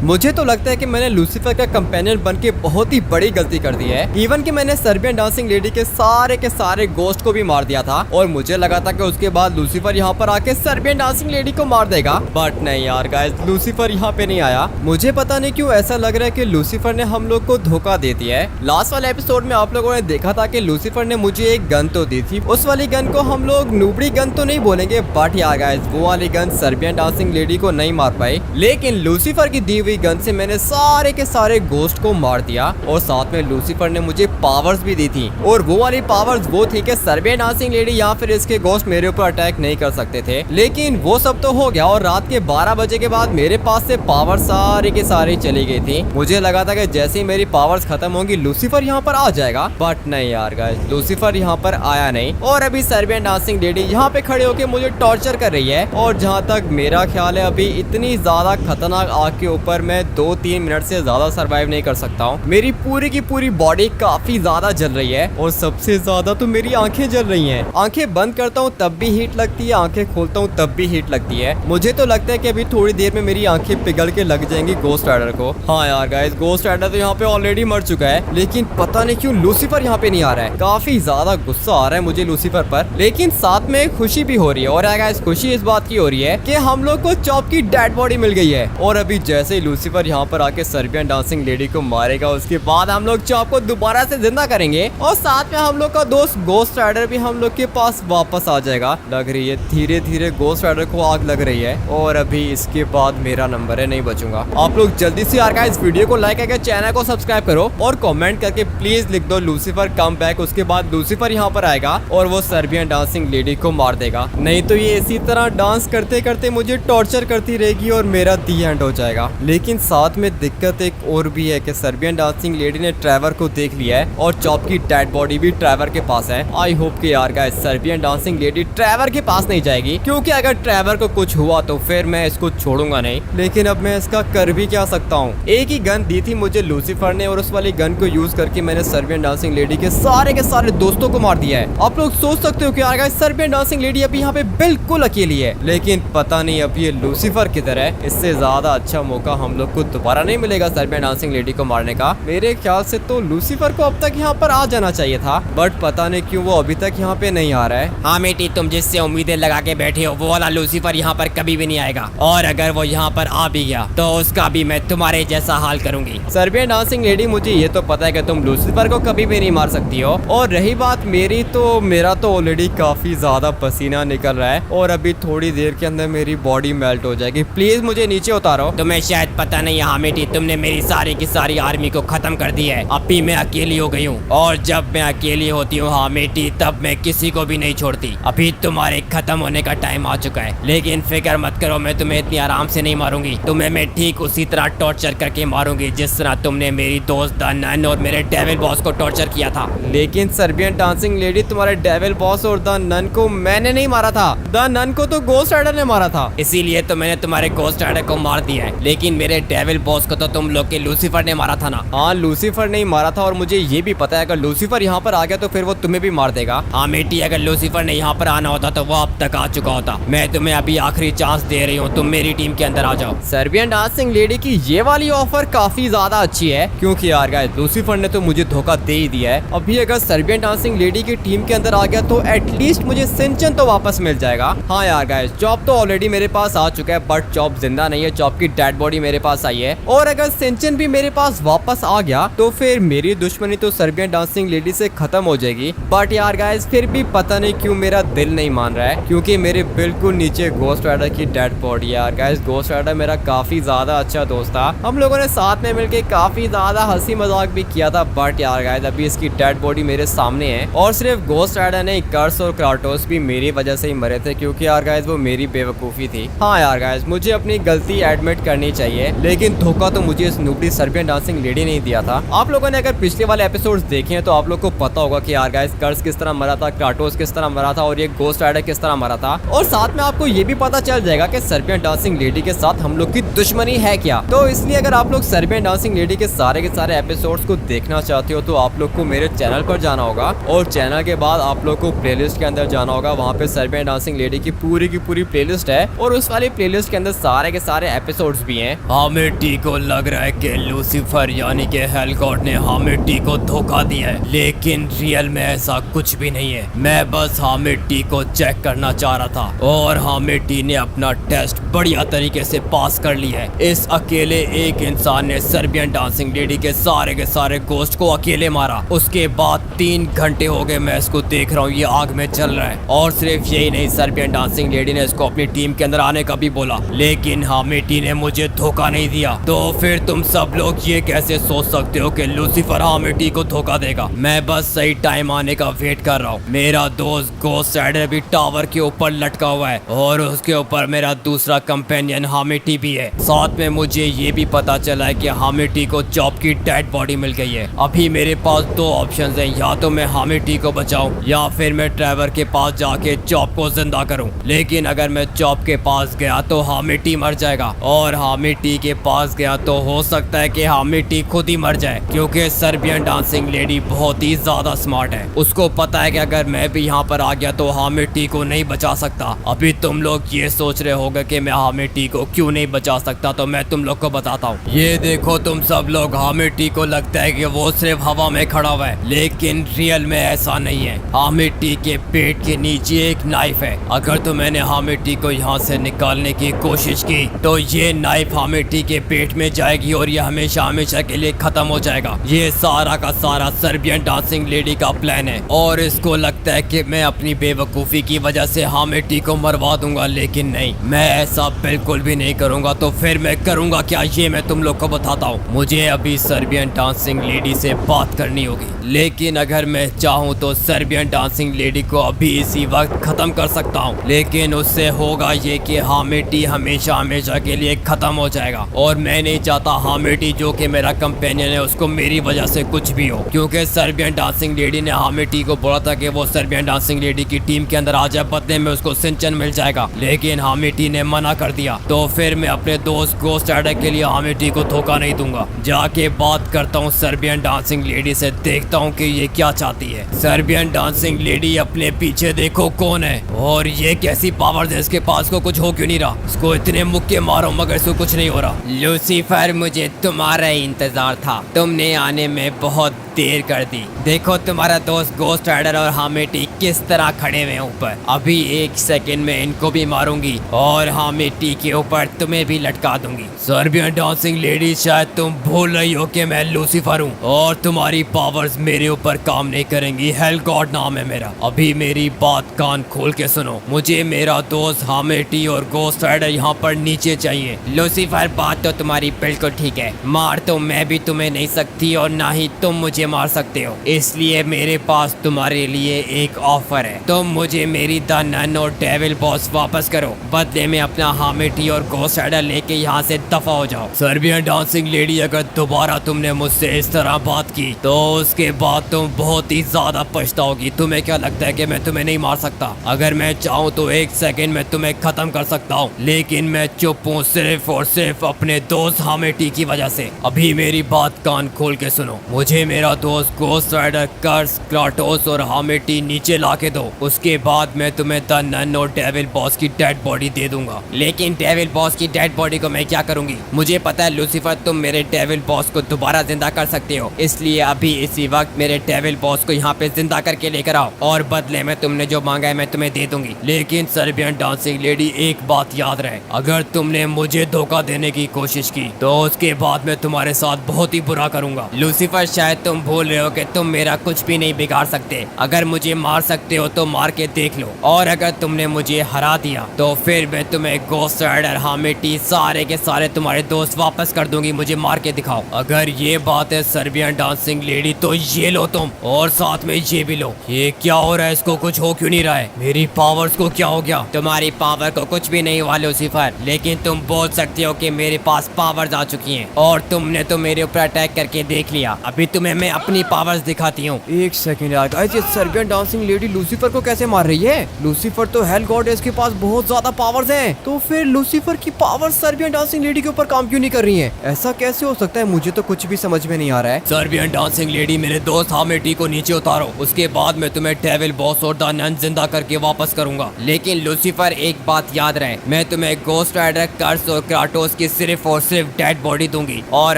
मुझे तो लगता है कि मैंने लूसीफर का कंपेनियन बन के बहुत ही बड़ी गलती कर दी है। इवन कि मैंने सर्बियन डांसिंग लेडी के सारे गोस्ट को भी मार दिया था और मुझे लगा था कि उसके बाद लूसीफर यहाँ पर आके सर्बियन डांसिंग लेडी को मार देगा, बट नहीं यार गाइस, लूसीफर यहाँ पे नहीं आया। मुझे पता नहीं क्यों ऐसा लग रहा है कि लूसीफर ने हम लोग को धोखा दे दिया है। लास्ट वाले एपिसोड में आप लोगों ने देखा था कि लूसीफर ने मुझे एक गन तो दी थी, उस वाली गन को हम लोग नूबड़ी गन तो नहीं बोलेंगे, बट यार गाइस वो वाली गन सर्बियन डांसिंग लेडी को नहीं मार पाई। लेकिन लूसीफर की दी हुई गन से मैंने सारे के सारे गोस्ट को मार दिया और साथ में लूसीफर ने मुझे पावर्स भी दी थी, और वो वाली पावर्स वो थी कि सर्बियन डांसिंग लेडी या फिर इसके गोस्ट मेरे ऊपर अटैक नहीं कर सकते थे। लेकिन वो सब तो हो गया और रात के 12 बजे के बाद मेरे पास से पावर सारी की सारी चली गई थी। मुझे लगा था कि जैसे ही मेरी पावर्स खत्म होंगी लूसीफर यहाँ पर आ जाएगा, बट नहीं यार गाइस, लूसीफर यहाँ पर आया नहीं। और अभी सर्बियन डांसिंग लेडी यहाँ पे खड़े होके मुझे टॉर्चर कर रही है, और जहाँ तक मेरा ख्याल है अभी इतनी ज्यादा खतरनाक आग के ऊपर मैं 2-3 मिनट से ज्यादा सरवाइव नहीं कर सकता हूँ। मेरी पूरी की पूरी बॉडी काफी ज्यादा जल रही है और सबसे ज्यादा तो मेरी आंखें जल रही हैं। आंखें बंद करता हूँ तब भी हीट लगती है, आंखें खोलता हूँ तब भी हीट लगती है। मुझे तो लगता है कि अभी थोड़ी देर में मेरी आंखें पिघल के लग जाएंगी गोस्ट राइडर को। हाँ यार गाइस, गोस्ट राइडर तो यहाँ पे ऑलरेडी मर चुका है, लेकिन पता नहीं क्यों लूसीफर यहाँ पे नहीं आ रहा है। काफी ज्यादा गुस्सा आ रहा है मुझे लूसीफर पर, लेकिन साथ में खुशी भी हो रही है। और गाइस खुशी इस बात की हो रही है कि हम लोग को चॉप की डेड बॉडी मिल गई है, और अभी जैसे ही लूसीफर यहाँ पर आके सर्बियन डांसिंग लेडी को मारेगा उसके बाद हम लोग चॉप को दोबारा से जिंदा करेंगे, और साथ में हम लोग का दोस्त गोस्ट राइडर भी हम लोग के पास वापस आ जाएगा। लग रही है धीरे धीरे गोस्ट राइडर को आग लग रही है, और अभी इसके बाद मेरा नंबर है, नहीं बचूंगा। आप लोग जल्दी से यार गाइस वीडियो को लाइक करके चैनल को सब्सक्राइब करो और कमेंट करके प्लीज लिख दो लूसीफर कम बैक। उसके बाद लूसीफर यहाँ पर आएगा और वो सर्बियन डांसिंग लेडी को मार देगा, नहीं तो ये इसी तरह डांस करते करते मुझे टॉर्चर करती रहेगी और मेरा दी एंड हो जाएगा। लेकिन साथ में दिक्कत एक और भी है कि सर्बियन डांसिंग लेडी ने ट्रेवर को देख लिया है और चॉप की डेड बॉडी भी ट्रेवर के पास है। आई होप कि यार guys Serbian dancing lady Trevor के पास नहीं जाएगी, क्योंकि अगर ट्रेवर को कुछ हुआ तो फिर मैं इसको छोड़ूंगा नहीं। लेकिन अब मैं इसका कर भी क्या सकता हूँ। एक ही गन दी थी मुझे लूसीफर ने और उस वाली गन को यूज करके मैंने सर्बियन डांसिंग लेडी के सारे दोस्तों को मार दिया है। आप लोग सोच सकते हो कि यार गाइस सर्बियन डांसिंग लेडी अभी यहाँ पे बिल्कुल अकेली है, लेकिन पता नहीं अब ये लूसीफर किधर है। इससे ज्यादा अच्छा मौका हम लोग को दोबारा नहीं मिलेगा सर्बियन डांसिंग लेडी को मारने का। मेरे ख्याल से तो लूसीफर को अब तक यहाँ पर आ जाना चाहिए था, बट पता नहीं क्यों वो अभी तक यहाँ पे नहीं आ रहा है। हाँ बेटी, तुम जिससे उम्मीदें लगा के बैठे हो वो वाला लूसीफर यहाँ पर कभी भी नहीं आएगा, और अगर वो यहाँ पर आ भी गया तो उसका भी मैं तुम्हारे जैसा हाल करूंगी। सर्बियन डांसिंग लेडी, मुझे ये तो पता है कि तुम लूसीफर को कभी भी नहीं मार सकती हो, और रही बात मेरी, तो मेरा तो ऑलरेडी काफी ज्यादा पसीना निकल रहा है और अभी थोड़ी देर के अंदर मेरी बॉडी मेल्ट हो जाएगी। प्लीज मुझे नीचे उतारो। तुम्हें शायद पता नहीं है हाँ बेटी, तुमने मेरी सारी की सारी आर्मी को खत्म कर दी है। अभी मैं अकेली हो गई हूँ, और जब मैं अकेली होती हूँ हाँ बेटी, तब मैं किसी को भी नहीं छोड़ती। अभी तुम्हारे खत्म होने का टाइम आ चुका है, लेकिन फिक्र मत करो, मैं तुम्हें इतनी आराम से नहीं मारूंगी। तुम्हें मैं ठीक उसी तरह टॉर्चर करके मारूंगी जिस तरह तुमने मेरी दोस्त द नन और मेरे डेविल बॉस को टॉर्चर किया था। लेकिन सर्बियन डांसिंग लेडी, तुम्हारे डेविल बॉस और द नन को मैंने नहीं मारा था, द नन को तो गोस्ट राइडर ने मारा था। इसीलिए तो मैंने तुम्हारे गोस्ट राइडर को मार दिया है, लेकिन मेरे डेविल बॉस को तो तुम लोग के लूसीफर ने मारा था ना। हाँ लूसीफर ने मारा था, और मुझे ये भी पता है अगर लूसीफर यहाँ पर आ गया तो फिर वो तुम्हें भी मार देगा। हाँ बेटी, अगर लूसीफर ने यहाँ पर आना होता तो वो अब तक आ चुका होता। मैं तुम्हें अभी आखिरी चांस दे रही हूँ, तुम मेरी टीम के अंदर आ जाओ। सर्बियन डांसिंग लेडी की ये वाली ऑफर काफी ज्यादा अच्छी है, क्योंकि यार गाइस लूसीफर ने तो मुझे धोखा दे ही दिया है। अभी अगर सर्बियन डांसिंग लेडी की टीम के अंदर आ गया तो एटलीस्ट मुझे सिंचन तो वापस मिल जाएगा। हाँ यार गाइस, चॉप तो ऑलरेडी मेरे पास आ चुका है, बट चॉप जिंदा नहीं है, चॉप की डेड बॉडी मेरे पास आई है, और अगर सिंचन भी मेरे पास वापस आ गया तो फिर मेरी दुश्मनी तो सर्बियन डांसिंग लेडी से खत्म हो जाएगी। बट यार गाइस फिर भी पता नहीं क्यों मेरा दिल नहीं मान रहा है, क्योंकि मेरे बिल्कुल नीचे गोस्ट राइडर की डेड बॉडी है। यार गाइस गोस्ट राइडर मेरा काफी ज्यादा अच्छा दोस्त था, हम लोगों ने साथ में मिलके काफी ज्यादा हंसी मजाक भी किया था, बट यार गाइस अभी इसकी डेड बॉडी मेरे सामने है, और सिर्फ गोस्ट राइडर नहीं, कर्स और क्राटोस भी मेरी वजह से ही मरे थे, क्योंकि यार गाइस वो मेरी बेवकूफी थी। हाँ यार गाइस मुझे अपनी गलती एडमिट करनी चाहिए, लेकिन धोखा तो मुझे इस नूबड़ी सर्बियन डांसिंग लेडी ने दिया था। आप लोगों ने अगर पिछले वाले एपिसोड्स देखे हैं तो आप लोग को पता होगा कि यार गाइस कर्स किस तरह मरा था, क्राटोस किस तरह मरा था, और ये गोस्ट राइडर किस तरह मरा था, और साथ में आपको ये भी पता चल जाएगा कि सर्बियन डांसिंग लेडी के साथ हम लोग की दुश्मनी है क्या। तो इसलिए अगर आप लोग सर्बियन डांसिंग लेडी के सारे एपिसोड्स को देखना चाहते हो तो आप लोग को मेरे चैनल पर जाना होगा, और चैनल के बाद आप लोग को प्लेलिस्ट के अंदर जाना होगा। वहाँ पे सर्बियन डांसिंग लेडी की पूरी प्लेलिस्ट है, और उस वाली प्लेलिस्ट के अंदर सारे के सारे एपिसोड्स भी हैं। हामिटी को लग रहा है कि लूसीफर यानी कि हेल गॉड ने हामिटी को धोखा दिया है, लेकिन रियल में ऐसा कुछ भी नहीं है। मैं बस हामिटी को चेक करना चाह रहा था और हामिटी ने अपना टेस्ट बढ़िया तरीके से पास कर लिया है। इस अकेले एक इंसान ने सर्बियन डांसिंग लेडी के सारे गोश्त को अकेले मारा। उसके बाद 3 घंटे हो गए मैं इसको देख रहा हूँ, ये आग में चल रहा है। और सिर्फ यही नहीं, सर्बियन डांसिंग लेडी ने इसको अपनी टीम के अंदर आने का भी बोला, लेकिन हामिटी ने मुझे धोखा नहीं दिया। तो फिर तुम सब लोग ये कैसे सोच सकते हो कि लूसीफर हामिटी को धोखा देगा? मैं बस सही टाइम आने का वेट कर रहा हूँ। मेरा दोस्त गोस्ट राइडर भी टावर के ऊपर लटका हुआ है और उसके ऊपर मेरा दूसरा कंपेनियन हामिटी भी है। साथ में मुझे ये भी पता चला है कि हामिटी को चॉप की डेड बॉडी मिल गई है। अभी मेरे पास 2 ऑप्शंस हैं, या तो मैं हामिटी को बचाऊं या फिर मैं ट्रेवर के पास जाके चॉप को जिंदा करूं। लेकिन अगर मैं चॉप के पास गया तो हामिटी मर जाएगा, और हामिटी के पास गया तो हो सकता है कि हामिटी खुद ही मर जाए, क्योंकि सर्बियन डांसिंग लेडी बहुत ही ज्यादा स्मार्ट है। उसको पता है कि अगर मैं भी यहाँ पर आ गया तो हामिटी को नहीं बचा सकता। अभी तुम लोग ये सोच रहे होगे कि मैं हामिटी को क्यों नहीं बचा सकता, तो मैं तुम लोग को बताता हूँ। ये देखो तुम सब लोग, हामिटी को लगता है कि वो सिर्फ हवा में खड़ा हुआ है, लेकिन रियल में ऐसा नहीं है। हामिटी के पेट के नीचे एक नाइफ है। अगर तो मैंने हामिटी को यहाँ से निकालने की कोशिश की तो ये नाइफ हामिटी के पेट में जाएगी और ये हमेशा हमेशा के लिए खत्म हो जाएगा। ये सारा का सारा सर्बियन डांसिंग लेडी का प्लान है, और इसको लगता है कि मैं अपनी बेवकूफ़ी की वजह से हामिटी को मरवा दूंगा, लेकिन नहीं, मैं ऐसा बिल्कुल भी नहीं करूंगा। तो फिर मैं करूंगा क्या, ये मैं तुम लोग को बताता हूँ। मुझे अभी सर्बियन डांसिंग लेडी से बात करनी होगी, लेकिन अगर मैं चाहूँ तो सर्बियन डांसिंग लेडी को अभी इसी वक्त खत्म कर सकता हूँ, लेकिन उससे होगा ये कि हामिटी हमेशा हमेशा के लिए खत्म हो जाएगा। और मैं नहीं चाहता हामिटी जो कि मेरा कंपेनियन है उसको मेरी वजह से कुछ भी हो, क्योंकि सर्बियन डांसिंग लेडी ने हामिटी को बोला था कि वो सर्बियन डांसिंग लेडी की टीम के अंदर आ जाए, बदले में उसको सिंचन मिल जाएगा, लेकिन हामिटी ने मना कर दिया। तो फिर मैं अपने दोस्त गोस्ट राइडर के लिए हामिटी को धोखा नहीं दूंगा। जाके बात करता हूँ सर्बियन डांसिंग लेडी से, देखता हूँ कि ये क्या चाहती है। सर्बियन डांसिंग लेडी अपने पीछे देखो कौन है, और ये कैसी पावर है इसके पास, को कुछ हो क्यों नहीं रहा? इसको इतने मुक्के मारो मगर इसको कुछ नहीं हो रहा। लूसीफर, मुझे तुम्हारा इंतजार था, तुमने आने में बहुत देर कर दी। देखो तुम्हारा दोस्त गोस्ट राइडर और हामिटी किस तरह खड़े हुए ऊपर। अभी 1 सेकंड में इनको भी मारूंगी और हामिटी के ऊपर तुम्हें भी लटका दूंगी। सर्बियन डांसिंग लेडी, शायद तुम भूल रही हो कि मैं लूसीफर हूँ और तुम्हारी पावर्स मेरे ऊपर काम नहीं करेंगी। हेल गॉड नाम है मेरा। अभी मेरी बात कान खोल के सुनो, मुझे मेरा दोस्त हामिटी और गोस्ट राइडर यहाँ पर नीचे चाहिए। लूसीफर, बात तो तुम्हारी बिल्कुल ठीक है, मार तो मैं भी तुम्हें नहीं सकती और ना ही तुम मुझे मार सकते हो, इसलिए मेरे पास तुम्हारे लिए एक ऑफर है। तुम मुझे मेरी द नैनो डेविल बॉस वापस करो, बदले में अपना हामिटी और गोस्ट राइडर लेके यहाँ से दफा हो जाओ। सर्बियन डांसिंग लेडी, अगर दोबारा तुमने मुझसे इस तरह बात की तो उसके बाद तुम बहुत ही ज्यादा पछताओगी। तुम्हें क्या लगता है कि मैं तुम्हें नहीं मार सकता? अगर मैं चाहूँ तो 1 सेकंड में तुम्हें खत्म कर सकता हूँ, लेकिन मैं चुप हूँ सिर्फ और सिर्फ अपने दोस्त हामिटी की वजह से। अभी मेरी बात कान खोल के सुनो, मुझे मेरा दोस्त गोस्ट राइडर, कर्स, क्राटोस और हामिटी नीचे ला के दो, उसके बाद मैं तुम्हें द नैनो डेविल बॉस की डेड बॉडी दे दूंगा। लेकिन डेविल बॉस की डेड बॉडी को मैं क्या करूंगी? मुझे पता है लूसीफर, तुम मेरे डेविल बॉस को दोबारा जिंदा कर सकते हो, इसलिए अभी इसी वक्त मेरे डेविल बॉस को यहाँ पे जिंदा करके लेकर आओ, और बदले में तुमने जो मांगा है मैं तुम्हें दे दूंगी। लेकिन सर्बियन डांसिंग लेडी, एक बात याद रहे, अगर तुमने मुझे धोखा देने की कोशिश की तो उसके बाद मैं तुम्हारे साथ बहुत ही बुरा करूंगा। लूसीफर, शायद तुम भूल रहे हो कि तुम मेरा कुछ भी नहीं बिगाड़ सकते। अगर मुझे मार सकते हो तो मार के देख लो, और अगर तुमने मुझे हरा दिया तो फिर मैं तुम्हें गोस्ट राइडर, हामिटी, सारे के सारे तुम्हारे दोस्त वापस कर दूंगी। मुझे मार के दिखाओ। अगर ये बात है सर्बियन डांसिंग लेडी, तो ये लो तुम, और साथ में ये भी लो। ये क्या हो रहा है? इसको कुछ हो क्यों नहीं रहा है? मेरी पावर्स को क्या हो गया? तुम्हारी पावर को कुछ भी नहीं हुआ लूसीफर, लेकिन तुम बोल सकते हो कि मेरे पास पावर्स आ चुकी हैं, और तुमने तो मेरे ऊपर अटैक करके देख लिया। अभी तुम्हें मैं तुम्हें अपनी पावर्स दिखाती हूँ। एक सेकंड यार गाइस, ये सर्बियन डांसिंग लेडी लूसीफर को कैसे मार रही है? लूसीफर तो हेल गॉड है, इसके पास बहुत ज्यादा पावर्स हैं। तो फिर लूसीफर की पावर्स सर्बियन डांसिंग लेडी के ऊपर काम क्यों नहीं कर रही हैं? ऐसा कैसे हो सकता है? मुझे तो कुछ भी समझ में नहीं आ रहा है। सर्बियन डांसिंग लेडी, मेरे दोस्त हामेटी को नीचे उतारो, उसके बाद मैं तुम्हें डेविल बॉस और द नन जिंदा करके वापस करूंगा। लेकिन लूसीफर, एक बात याद रहे, मैं तुम्हें गोस्ट राइडर, कर्स और क्राटोस की सिर्फ और सिर्फ डेड बॉडी दूंगी और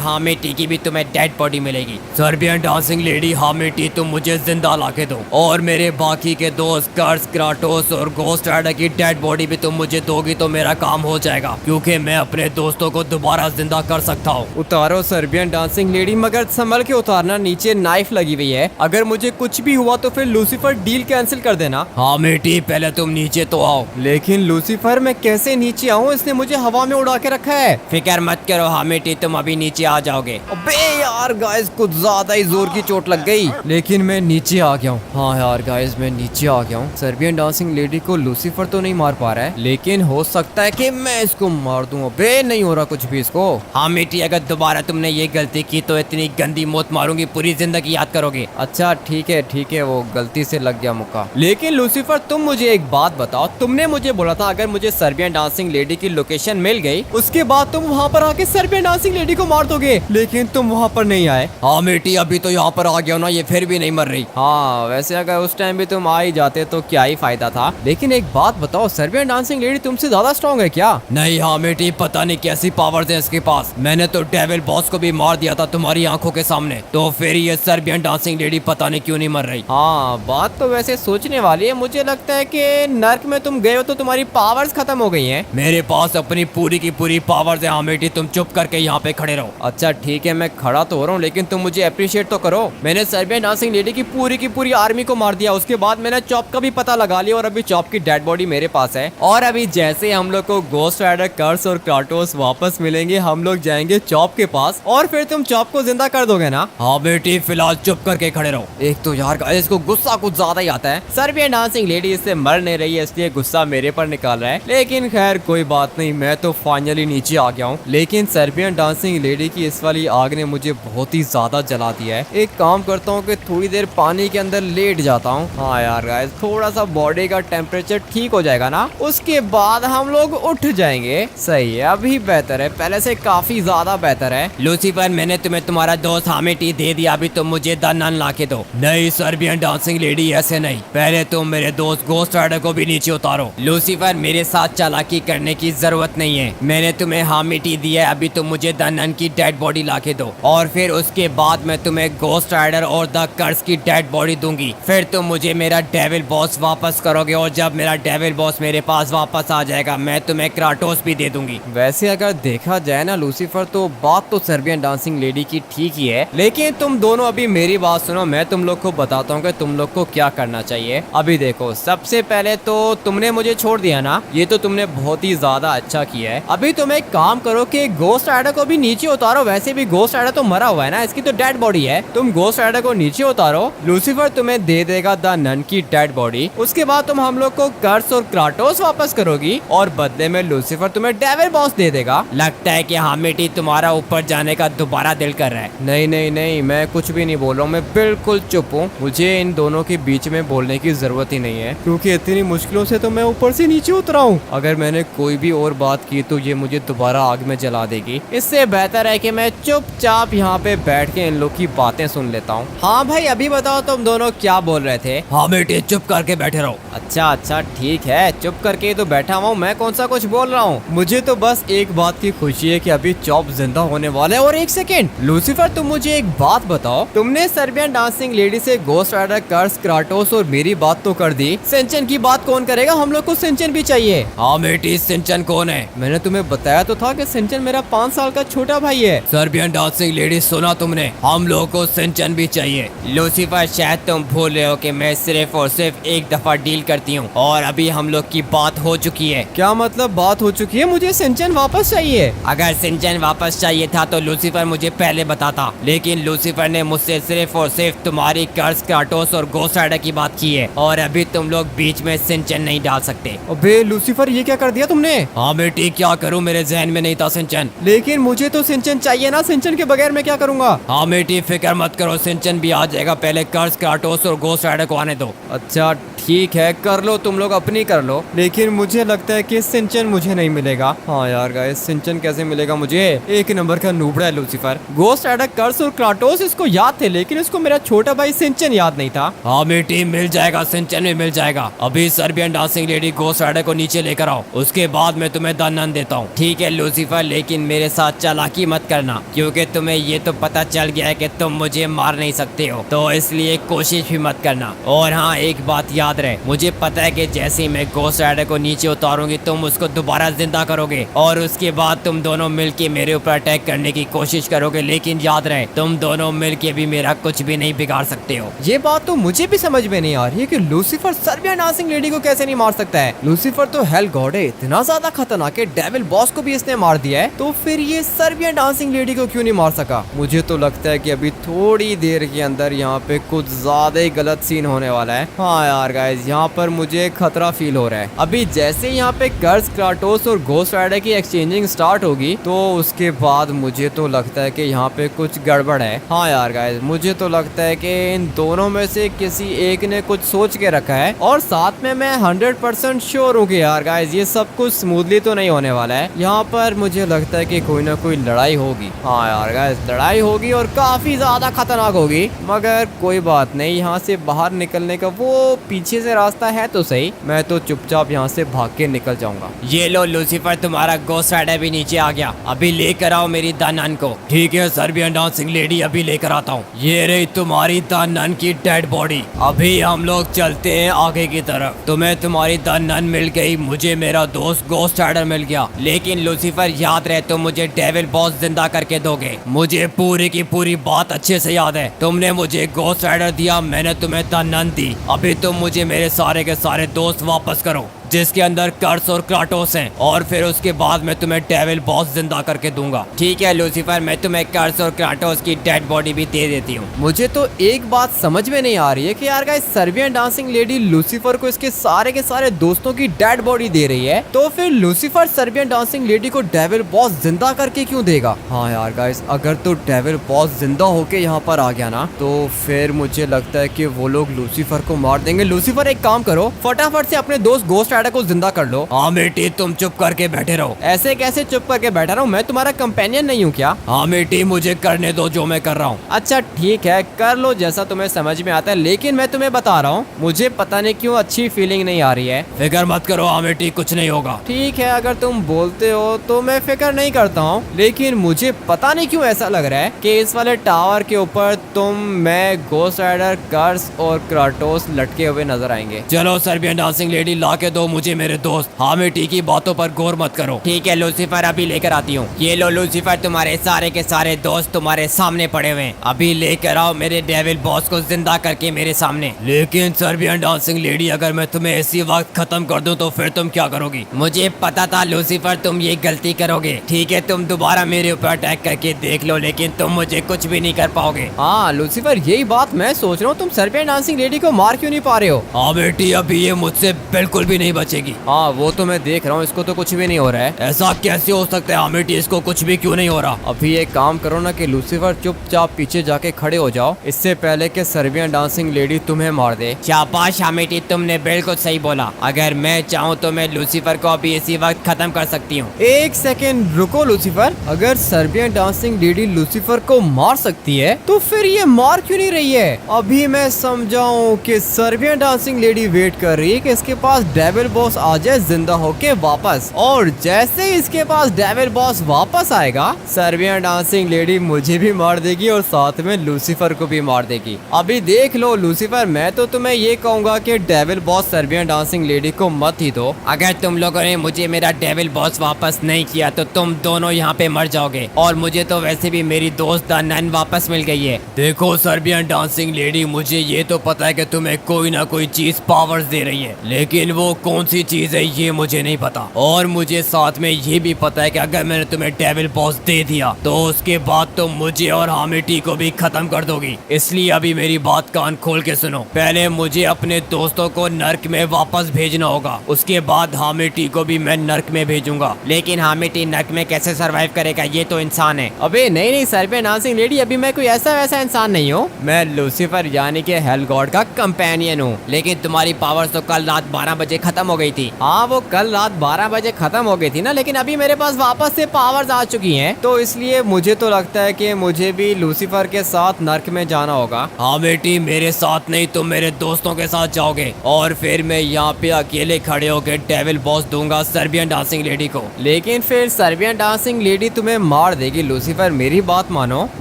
हामेटी की भी तुम्हें डेड बॉडी मिलेगी। सर्बियन डांसिंग लेडी हामेटी, तुम मुझे जिंदा लाके दो और मेरे बाकी के दोस्त कर्स, क्राटोस और गोस्ट राइडर की डेड बॉडी भी तुम मुझे दोगी तो मेरा काम हो जाएगा, क्योंकि मैं अपने दोस्तों को दोबारा जिंदा कर सकता हूँ। उतारो सर्बियन डांसिंग लेडी, मगर संभल के उतारना, नीचे नाइफ लगी हुई है। अगर मुझे कुछ भी हुआ तो फिर लूसीफर डील कैंसिल कर देना। हामेटी, पहले तुम नीचे तो आओ। लेकिन लूसीफर, मैं कैसे नीचे आऊँ? इसने मुझे हवा में उड़ा के रखा है। फिक्र मत करो हामेटी, तुम अभी नीचे आ जाओगे। अबे यार गाइस, कुछ ज्यादा ही जोर की चोट लग गई, लेकिन मैं नीचे आ गया हूँ। हाँ यार गाइस, मैं नीचे आ गया हूँ। सर्बियन डांसिंग लेडी को लूसीफर तो नहीं मार पा रहा है, लेकिन हो सकता है कि मैं इसको मार दूं। अबे नहीं हो रहा कुछ भी इसको। हामेटी, अगर दोबारा तुमने ये गलती की तो इतनी गंदी मौत मारूंगी, पूरी जिंदगी याद करोगे। अच्छा ठीक है, वो गलती से लग गया मुक्का। लेकिन लूसीफर, तुम मुझे एक बात बताओ, तुमने मुझे बोला था अगर मुझे सर्बियन डांसिंग लेडी की लोकेशन मिल गई उसके बाद तुम वहाँ पर आके सर्बियन डांसिंग लेडी को मार दोगे, लेकिन तुम वहाँ पर नहीं आए। हामेटी, अभी तो यहाँ पर आ गया ना, ये फिर भी नहीं मर रही। हाँ, वैसे अगर उस टाइम भी तुम आ ही जाते तो क्या ही फायदा था। लेकिन एक बात बताओ, सर्बियन डांसिंग लेडी तुमसे ज्यादा स्ट्रॉन्ग है क्या? नहीं हामेटी, पता नहीं कैसी पावर्स है इसके पास। मैंने तो डेविल बॉस को भी मार दिया था तुम्हारी आंखों के सामने, तो फिर ये सर्बियन डांसिंग लेडी पता नहीं क्यों नहीं मर रही। हाँ, बात तो वैसे सोचने वाली है। मुझे लगता है कि नर्क में तुम गए हो तो तुम्हारी पावर्स खत्म हो गई हैं। मेरे पास अपनी पूरी की पूरी पावर्स है हामेटी, तुम चुप करके यहाँ पे खड़े रहो। अच्छा ठीक है, मैं खड़ा तो हो रहा हूँ, लेकिन तुम मुझे अप्रिशिएट तो करो। मैंने सर्बियन डांसिंग लेडी की पूरी आर्मी को मार दिया, उसके बाद मैंने चॉप का भी पता लगा लिया और अभी चॉप की डेड बॉडी मेरे पास है। और अभी जैसे हम लोग को गोस्ट राइडर, कर्स और क्राटोस वापस मिलेंगे, हम लोग जाएंगे चॉप के पास और फिर तुम चॉप को जिंदा कर दोगे ना? हाँ बेटी, फिलहाल चुप करके खड़े रहो। एक तो यार इसको गुस्सा कुछ ज्यादा ही आता है। सर्बियन डांसिंग लेडी इससे मर नहीं रही है, इसलिए गुस्सा मेरे पर निकाल रहा है। लेकिन खैर कोई बात नहीं, मैं तो फाइनली नीचे आ गया हूँ। लेकिन सर्बियन डांसिंग लेडी की इस वाली आग ने मुझे बहुत ही ज्यादा जला दिया है। एक काम करता हूँ कि थोड़ी देर पानी के अंदर लेट जाता हूँ। हाँ यार गाइस, थोड़ा सा बॉडी का टेम्परेचर ठीक हो जाएगा ना, उसके बाद हम लोग उठ जाएंगे। सही है, अभी बेहतर है, पहले से काफी ज्यादा बेहतर है। लूसीफर, मैंने तुम्हें तुम्हारा दोस्त हामेटी दे दिया, अभी तुम मुझे द नन ला के दो। नहीं सर्बियन डांसिंग लेडी, ऐसे नहीं, पहले तुम मेरे दोस्त गोस्ट राइडर को भी नीचे उतारो। लूसीफर, मेरे साथ चालाकी करने की जरूरत नहीं है, मैंने तुम्हें हामेटी दिया है, अभी तुम मुझे द नन की डेड बॉडी ला के दो और फिर उसके बाद मैं तुम्हें गोस्ट राइडर और द कर्स की डेड बॉडी दूंगी। फिर तुम मुझे मेरा डेविल बॉस वापस करोगे और जब मेरा डेविल बॉस मेरे पास वापस आ जाएगा मैं तुम्हें क्राटोस भी दे दूंगी। वैसे अगर देखा जाए ना लूसीफर, तो बात तो सर्बियन डांसिंग लेडी की ठीक ही है, लेकिन तुम दोनों अभी मेरी बात सुनो। मैं तुम लोग को बताता हूँ कि तुम लोग को क्या करना चाहिए। अभी देखो, सबसे पहले तो तुमने मुझे छोड़ दिया ना, ये तो तुमने बहुत ही ज्यादा अच्छा किया है। अभी तुम एक काम करो कि गोस्ट राइडर को भी नीचे उतारो। वैसे भी गोस्ट राइडर तो मरा हुआ है ना, इसकी तो डेड बॉडी है। तुम गोस्ट राइडर को नीचे उतारो, लूसीफर तुम्हें दे देगा द नन की डेड बॉडी। उसके बाद तुम हम लोग को कर्स और क्राटोस वापस करोगी और बदले में लूसीफर तुम्हें डेविल बॉस दे देगा। लगता है कि हामेटी तुम्हारा ऊपर जाने का दोबारा दिल कर रहा है। नहीं नहीं नहीं, मैं कुछ भी नहीं बोल रहा हूँ, मैं बिल्कुल चुप हूँ। मुझे इन दोनों के बीच में बोलने की जरूरत ही नहीं है, क्योंकि इतनी मुश्किलों से तो मैं ऊपर से नीचे उतरा हूँ। अगर मैंने कोई भी और बात की तो ये मुझे दोबारा आग में जला देगी। इससे बेहतर है कि मैं चुपचाप यहाँ पे बैठ के इन लोग की बातें सुन लेता हूँ। हाँ भाई, अभी बताओ तुम दोनों क्या बोल रहे थे? हामेटी, चुप करके बैठे रहो। अच्छा ठीक है, चुप करके ही तो बैठा हुआ हूँ, मैं कौन सा कुछ बोल रहा हूँ। मुझे तो बस एक बात की खुशी है कि अभी चॉप जिंदा होने वाला है। और एक सेकेंड लूसीफर, तुम मुझे एक बात बताओ, तुमने सर्बियन डांसिंग लेडी से गोस्ट राइडर, कर्स, क्राटोस और मेरी बात तो कर दी, सिंचन की बात कौन करेगा? हम लोग को सिंचन भी चाहिए। हामेटी, सिंचन कौन है? मैंने तुम्हें बताया तो था कि सिंचन मेरा 5 साल का छोटा भाई है। सर्बियन डांसिंग लेडी, सुना तुमने, हम लोगों को सिंचन भी चाहिए। लूसीफर, शायद तुम भूल रहे हो कि मैं सिर्फ और सिर्फ एक दफा डील करती हूँ और अभी हम लोग की बात हो चुकी है। क्या मतलब बात हो चुकी है? मुझे सिंचन वापस चाहिए। अगर सिंचन वापस चाहिए था तो लूसीफर मुझे पहले बताता, लेकिन लूसीफर ने मुझसे सिर्फ और सिर्फ तुम्हारी कर्स, क्राटोस और गोस्ट राइडर की बात की है और अभी तुम लोग बीच में सिंचन नहीं डाल सकते। अबे लूसीफर, ये क्या कर दिया तुमने? हाँ बेटी, क्या करूँ, मेरे जहन में नहीं था सिंचन। लेकिन मुझे तो सिंचन चाहिए ना, सिंचन के बगैर मैं क्या करूँगा? हाँ बेटी, फिक्र मत करो, सिंचन भी आ जाएगा, पहले कर्स, क्राटोस और गोस्ट राइडर को आने दो। अच्छा ठीक है, कर लो तुम लोग अपनी कर लो, लेकिन मुझे लगता है कि सिंचन मुझे नहीं मिलेगा। हाँ यार गाइस, सिंचन कैसे मिलेगा मुझे? एक नंबर का नूबड़ा है लूसीफर। गोस्ट राइडर, कर्स और क्राटोस इसको याद थे, लेकिन इसको मेरा छोटा भाई सिंचन याद नहीं था। हाँ मेरी मिल जाएगा, सिंचन भी मिल जाएगा। अभी Serbian dancing lady ghost rider को नीचे लेकर आओ, उसके बाद मैं तुम्हें द नन देता हूँ। ठीक है लूसीफर, लेकिन मेरे साथ चालाकी मत करना, क्योंकि तुम्हें ये तो पता चल गया है कि तुम मुझे मार नहीं सकते हो, तो इसलिए कोशिश भी मत करना। और हाँ, एक बात याद रहे, मुझे पता है कि जैसे ही मैं गोस्ट राइडर को नीचे उतारूंगी तुम उसको दोबारा जिंदा करोगे और उसके बाद तुम दोनों मिलके मेरे ऊपर अटैक करने की कोशिश करोगे, लेकिन याद रहे तुम दोनों मिलके भी मेरा कुछ भी नहीं बिगाड़ सकते हो। ये बात तो मुझे भी समझ में नहीं आ रही है कि लूसीफर सर्बियन डांसिंग लेडी को कैसे नहीं मार सकता है। लूसीफर तो हेल गॉड है, इतना ज्यादा खतरनाक है, डेविल बॉस को भी इसने मार दिया है, तो फिर ये सर्बियन डांसिंग लेडी को क्यों नहीं मार सका? मुझे तो लगता है कि अभी थोड़ी देर के अंदर यहाँ पे कुछ ज्यादा ही गलत सीन होने वाला है। हाँ यार गाइस, यहाँ पर मुझे खतरा फील हो रहा है। अभी जैसे यहाँ पे कर्स, क्राटोस और गोस्ट राइडर की एक्सचेंजिंग स्टार्ट होगी तो उसके बाद मुझे तो लगता है कि यहाँ पे कुछ गड़बड़ है। हाँ यार गाइस, मुझे तो लगता है कि इन दोनों में से किसी एक ने कुछ सोच के रखा है, और साथ में मैं 100% श्योर हूँ कि यार गाइस ये सब कुछ स्मूथली तो नहीं होने वाला है। यहाँ पर मुझे लगता है कि कोई ना कोई लड़ाई होगी। हाँ यार गाइस, लड़ाई होगी और काफी ज्यादा खतरनाक होगी, मगर कोई बात नहीं, यहाँ से बाहर निकलने का वो पीछे से रास्ता है तो सही, मैं तो चुपचाप यहाँ से भाग के निकल जाऊंगा। ये लो लूसीफर, तुम्हारा गोस्ट राइडर भी नीचे आ गया, अभी लेकर आओ मेरी द नन को। ठीक है सर्बियन डांसिंग लेडी, अभी लेकर आता हूँ। ये रही तुम्हारी द नन की डेड बॉडी। अभी हम लोग चलते हैं आगे की तरफ। तुम्हें तुम्हारी द नन मिल गई, मुझे मेरा दोस्त गोस्ट राइडर मिल गया, लेकिन लूसीफर याद रहे तुम मुझे डेविल बॉस जिंदा करके दोगे। मुझे पूरी की पूरी बात अच्छे से याद है, तुमने मुझे गोस्ट राइडर दिया, मैंने तुम्हें द नन दी। अभी तुम मुझे मेरे सारे के सारे दोस्त वापस करो, जिसके अंदर कर्स और क्राटोस हैं, और फिर उसके बाद मैं तुम्हें डेविल बॉस जिंदा करके दूंगा। ठीक है लूसीफर, मैं तुम्हें कर्स और क्राटोस की डेड बॉडी भी दे देती हूँ। मुझे तो एक बात समझ में नहीं आ रही है कि यार guys, Serbian dancing lady Lucifer को इसके सारे के सारे दोस्तों की डेड बॉडी दे रही है, तो फिर लूसीफर सर्बियन डांसिंग लेडी को डेविल बॉस जिंदा करके क्यों देगा? हाँ यार गाइस, अगर तो डेविल बॉस जिंदा होके यहाँ पर आ गया ना, तो फिर मुझे लगता है कि वो लोग लूसीफर को मार देंगे। लूसीफर एक काम करो, फटाफट से अपने दोस्त गोस्ट राइडर को जिंदा कर लो। हाँ बेटी, तुम चुप करके बैठे रहो। ऐसे कैसे चुप करके बैठा रहा हूँ? मैं तुम्हारा कंपेनियन नहीं हूँ क्या? हाँ बेटी, मुझे करने दो जो मैं कर रहा हूँ। अच्छा ठीक है, कर लो जैसा तुम्हें समझ में आता है, लेकिन मैं तुम्हें बता रहा हूँ, मुझे पता नहीं क्यों अच्छी फीलिंग नहीं आ रही है। फिक्र मत करो हाँ बेटी, कुछ नहीं होगा। ठीक है, अगर तुम बोलते हो तो मैं फिक्र नहीं करता हूँ, लेकिन मुझे पता नहीं क्यों ऐसा लग रहा है कि इस वाले टावर के ऊपर तुम, मैं, गोस्ट राइडर, कर्स और क्राटोस लटके हुए नजर आएंगे। चलो सर्बियन डांसिंग लेडी, ला के दो मुझे मेरे दोस्त। हाँ बेटी की बातों पर गौर मत करो। ठीक है लूसीफर, अभी लेकर आती हूँ। ये लो लूसीफर, तुम्हारे सारे के सारे दोस्त तुम्हारे सामने पड़े हुए हैं, अभी लेकर आओ मेरे डेविल बॉस को जिंदा करके मेरे सामने। लेकिन सर्बियन डांसिंग लेडी, अगर मैं तुम्हें इसी वक्त खत्म कर दूं तो फिर तुम क्या करोगी? मुझे पता था लूसीफर तुम ये गलती करोगे। ठीक है, तुम दोबारा मेरे ऊपर अटैक करके देख लो, लेकिन तुम मुझे कुछ भी नहीं कर पाओगे। हाँ लूसीफर, यही बात मैं सोच रहा हूँ, तुम सर्बियन डांसिंग लेडी को मार क्यों नहीं पा रहे हो? हाँ बेटी, अभी ये मुझसे बिल्कुल भी नहीं बचेगी। हाँ वो तो मैं देख रहा हूँ, इसको तो कुछ भी नहीं हो रहा है। ऐसा कैसे हो सकता है हामिटी, इसको कुछ भी क्यों नहीं हो रहा? अभी एक काम करो ना कि लूसीफर चुपचाप पीछे जाके खड़े हो जाओ, इससे पहले कि सर्बियन डांसिंग लेडी तुम्हें मार दे। शाबाश हामिटी, तुमने बिल्कुल सही बोला। अगर मैं चाहूँ तो मैं लूसीफर को अभी इसी वक्त खत्म कर सकती हूँ। एक सेकेंड रुको लूसीफर, अगर सर्बियन डांसिंग लेडी लूसीफर को मार सकती है तो फिर ये मार क्यों नहीं रही है? अभी मैं समझाऊं कि सर्बियन डांसिंग लेडी वेट कर रही है कि इसके पास डेविल बॉस आ जाए जिंदा होके वापस, और जैसे ही इसके पास डेविल बॉस वापस आएगा, सर्बियन डांसिंग लेडी मुझे भी मार देगी और साथ में लूसीफर को भी मार देगी। अभी देख लो लूसीफर, मैं तो तुम्हें ये कहूंगा कि devil boss Serbian dancing lady को मत ही दो। अगर तुम लोगों ने मुझे मेरा डेविल बॉस वापस नहीं किया तो तुम दोनों यहाँ पे मर जाओगे, और मुझे तो वैसे भी मेरी दोस्त द नन वापस मिल गई है। देखो सर्बियन डांसिंग लेडी, मुझे ये तो पता है कि तुम्हें कोई ना कोई चीज पावर्स दे रही है, लेकिन वो कौन कौन सी चीज है ये मुझे नहीं पता, और मुझे साथ में ये भी पता है कि अगर मैंने तुम्हें डेविल बॉस दे दिया तो उसके बाद तुम मुझे और हामिटी को भी खत्म कर दोगी। इसलिए अभी मेरी बात कान खोल के सुनो। पहले मुझे अपने दोस्तों को नर्क में वापस भेजना होगा, उसके बाद हामिटी को भी मैं नर्क में भेजूंगा। लेकिन हामिटी नर्क में कैसे सरवाइव करेगा, ये तो इंसान है। अबे नहीं नहीं सर्बियन डांसिंग लेडी, अभी मैं कोई ऐसा वैसा इंसान नहीं हूँ। मैं लूसीफर यानी कि हेल गॉड का कंपेनियन हूँ। लेकिन तुम्हारी पावर्स तो कल रात 12 बजे खत्म हो गई थी। हाँ वो कल रात 12 बजे खत्म हो गई थी ना, लेकिन अभी मेरे पास वापस से पावर्स आ चुकी हैं, तो इसलिए मुझे तो लगता है कि मुझे भी लूसीफर के साथ नर्क में जाना होगा। हाँ बेटी, मेरे साथ नहीं तुम मेरे दोस्तों के साथ जाओगे, और फिर मैं यहाँ पे अकेले खड़े होकर डेविल बॉस दूंगा सर्बियन डांसिंग लेडी को। लेकिन फिर सर्बियन डांसिंग लेडी तुम्हें मार देगी लूसीफर, मेरी बात मानो।